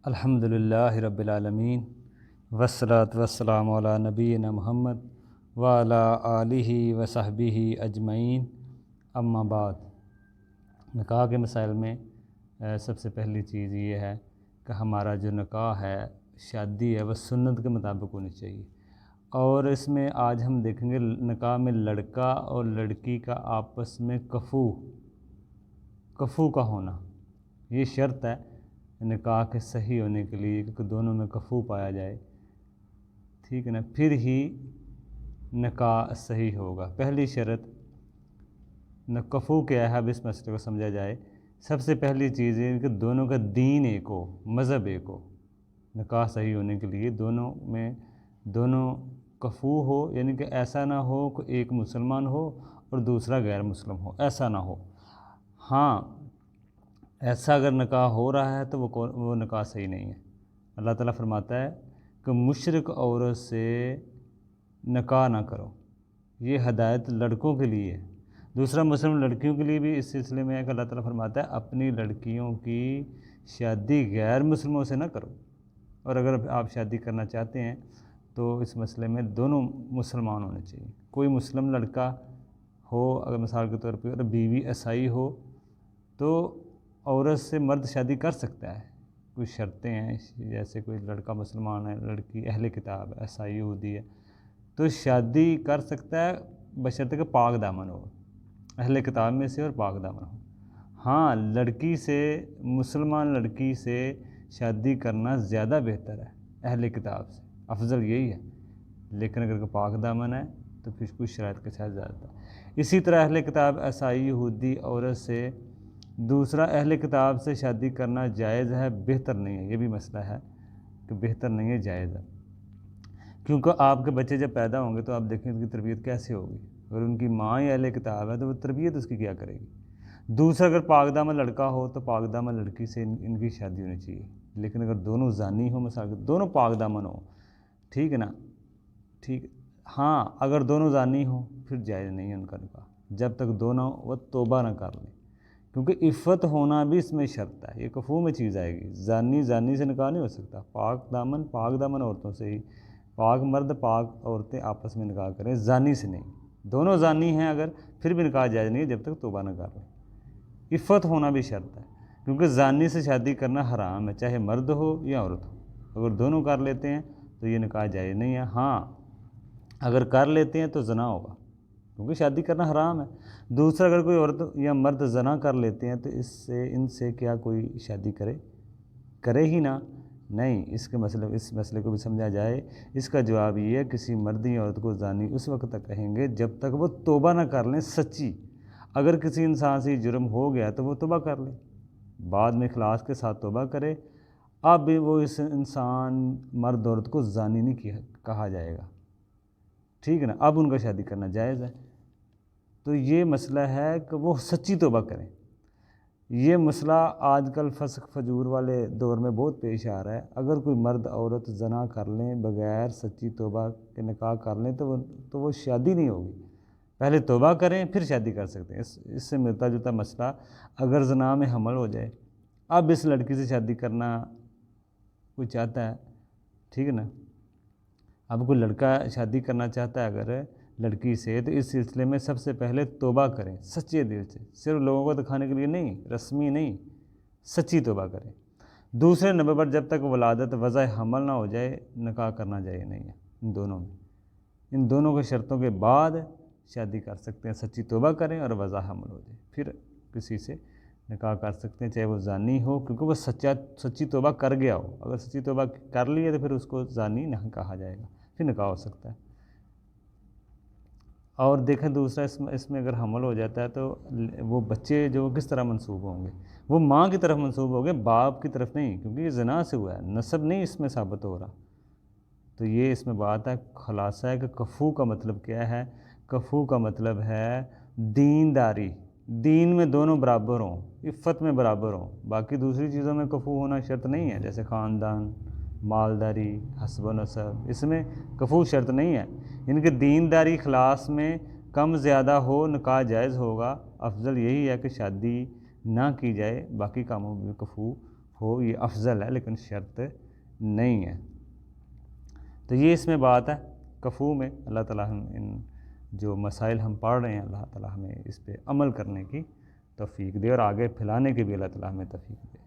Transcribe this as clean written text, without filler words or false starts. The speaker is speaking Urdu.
الحمدللہ رب العالمین والصلاۃ والسلام علی نبینا محمد وعلی آلہ وصحبہ اجمعین، اما بعد۔ نکاح کے مسائل میں سب سے پہلی چیز یہ ہے کہ ہمارا جو نکاح ہے، شادی ہے، وہ سنت کے مطابق ہونی چاہیے۔ اور اس میں آج ہم دیکھیں گے نکاح میں لڑکا اور لڑکی کا آپس میں کفو کا ہونا، یہ شرط ہے نکاح کے صحیح ہونے کے لیے، کہ دونوں میں کفو پایا جائے، ٹھیک ہے نا، پھر ہی نکاح صحیح ہوگا۔ پہلی شرط کفو کیا ہے، اب اس مسئلے کو سمجھا جائے۔ سب سے پہلی چیز ہے کہ دونوں کا دین ایک ہو، مذہب ایک ہو۔ نکاح صحیح ہونے کے لیے دونوں کفو ہو، یعنی کہ ایسا نہ ہو کہ ایک مسلمان ہو اور دوسرا غیر مسلم ہو، ایسا نہ ہو۔ ہاں، ایسا اگر نکاح ہو رہا ہے تو وہ نکاح صحیح نہیں ہے۔ اللہ تعالیٰ فرماتا ہے کہ مشرک عورت سے نکاح نہ کرو، یہ ہدایت لڑکوں کے لیے ہے۔ دوسرا مسلم لڑکیوں کے لیے بھی اس سلسلے میں ہے کہ اللہ تعالیٰ فرماتا ہے اپنی لڑکیوں کی شادی غیر مسلموں سے نہ کرو، اور اگر آپ شادی کرنا چاہتے ہیں تو اس مسئلے میں دونوں مسلمان ہونے چاہیے۔ کوئی مسلم لڑکا ہو، اگر مثال کے طور پہ اگر بیوی عیسائی ہو تو عورت سے مرد شادی کر سکتا ہے، کچھ شرطیں ہیں، جیسے کوئی لڑکا مسلمان ہے، لڑکی اہل کتاب ہے، عیسائی یہودی ہے، تو شادی کر سکتا ہے بشرطے کہ پاک دامن ہو، اہل کتاب میں سے اور پاک دامن ہو۔ ہاں، مسلمان لڑکی سے شادی کرنا زیادہ بہتر ہے اہل کتاب سے، افضل یہی ہے، لیکن اگر کوئی پاک دامن ہے تو پھر کچھ شرائط کے ساتھ زیادہ ہے۔ اسی طرح اہل کتاب عیسائی یہودی عورت سے دوسرا اہل کتاب سے شادی کرنا جائز ہے، بہتر نہیں ہے۔ یہ بھی مسئلہ ہے کہ بہتر نہیں ہے، جائز ہے، کیونکہ آپ کے بچے جب پیدا ہوں گے تو آپ دیکھیں ان کی تربیت کیسے ہوگی۔ اگر ان کی ماں ہی اہل کتاب ہے تو وہ تربیت اس کی کیا کرے گی۔ دوسرا، اگر پاک دامن لڑکا ہو تو پاک دامن لڑکی سے ان کی شادی ہونی چاہیے، لیکن اگر دونوں زانی ہوں، مثال دونوں پاک دامن ہوں، ٹھیک ہے نا، ٹھیک۔ ہاں، اگر دونوں زانی ہوں پھر جائز نہیں ہے ان کا نکاح، جب تک دونوں وہ توبہ نہ کر لیں، کیونکہ عفت ہونا بھی اس میں شرط ہے۔ یہ کفو میں چیز آئے گی، زانی سے نکاح نہیں ہو سکتا۔ پاک دامن عورتوں سے ہی، پاک مرد پاک عورتیں آپس میں نکاح کریں، زانی سے نہیں۔ دونوں زانی ہیں اگر، پھر بھی نکاح جائز نہیں ہے جب تک توبہ نہ کر لیں۔ عفت ہونا بھی شرط ہے، کیونکہ زانی سے شادی کرنا حرام ہے، چاہے مرد ہو یا عورت ہو۔ اگر دونوں کر لیتے ہیں تو یہ نکاح جائز نہیں ہے۔ ہاں، اگر کر لیتے ہیں تو زنا ہوگا، کیونکہ شادی کرنا حرام ہے۔ دوسرا، اگر کوئی عورت یا مرد زنا کر لیتے ہیں تو ان سے کیا کوئی شادی کرے ہی نہ؟ نہیں، اس مسئلے کو بھی سمجھا جائے۔ اس کا جواب یہ ہے، کسی مرد یا عورت کو زانی اس وقت تک کہیں گے جب تک وہ توبہ نہ کر لیں سچی۔ اگر کسی انسان سے جرم ہو گیا تو وہ توبہ کر لے، بعد میں اخلاص کے ساتھ توبہ کرے، اب وہ اس انسان مرد عورت کو زانی نہیں کہا جائے گا، ٹھیک ہے نا، اب ان کا شادی کرنا جائز ہے۔ تو یہ مسئلہ ہے کہ وہ سچی توبہ کریں۔ یہ مسئلہ آج کل فسق فجور والے دور میں بہت پیش آ رہا ہے۔ اگر کوئی مرد عورت زنا کر لیں بغیر سچی توبہ کے نکاح کر لیں تو وہ شادی نہیں ہوگی۔ پہلے توبہ کریں پھر شادی کر سکتے ہیں۔ اس سے ملتا جلتا مسئلہ، اگر زنا میں حمل ہو جائے، اب اس لڑکی سے شادی کرنا کوئی چاہتا ہے، ٹھیک ہے نا، اب کوئی لڑکا شادی کرنا چاہتا ہے اگر لڑکی سے، تو اس سلسلے میں سب سے پہلے توبہ کریں سچے دل سے، صرف لوگوں کو دکھانے کے لیے نہیں، رسمی نہیں، سچی توبہ کریں۔ دوسرے نمبر پر، جب تک ولادت وضع حمل نہ ہو جائے نکاح کرنا جائز نہیں ہے۔ ان دونوں کی شرطوں کے بعد شادی کر سکتے ہیں، سچی توبہ کریں اور وضع حمل ہو جائے، پھر کسی سے نکاح کر سکتے ہیں، چاہے وہ زانی ہو، کیونکہ وہ سچی توبہ کر گیا ہو۔ اگر سچی توبہ کر لی ہے تو پھر اس کو زانی نہ کہا جائے گا، پھر نکاح ہو سکتا ہے۔ اور دیکھیں دوسرا، اس میں اگر حمل ہو جاتا ہے تو وہ بچے جو کس طرح منسوب ہوں گے، وہ ماں کی طرف منسوب ہوں گے، باپ کی طرف نہیں، کیونکہ یہ زنا سے ہوا ہے، نسب نہیں اس میں ثابت ہو رہا۔ تو یہ اس میں بات ہے، خلاصہ ہے کہ کفو کا مطلب کیا ہے؟ کفو کا مطلب ہے دینداری، دین میں دونوں برابر ہوں، عفت میں برابر ہوں۔ باقی دوسری چیزوں میں کفو ہونا شرط نہیں ہے، جیسے خاندان، مالداری، حسب و نسب، اس میں کفو شرط نہیں ہے۔ ان کے دینداری اخلاص میں کم زیادہ ہو، نکاح جائز ہوگا۔ افضل یہی ہے کہ شادی نہ کی جائے، باقی کاموں میں کفو ہو یہ افضل ہے، لیکن شرط نہیں ہے۔ تو یہ اس میں بات ہے کفو میں۔ اللہ تعالیٰ ہم ان جو مسائل ہم پڑھ رہے ہیں اللہ تعالیٰ ہمیں اس پہ عمل کرنے کی توفیق دے، اور آگے پھیلانے کی بھی اللہ تعالیٰ ہمیں توفیق دے۔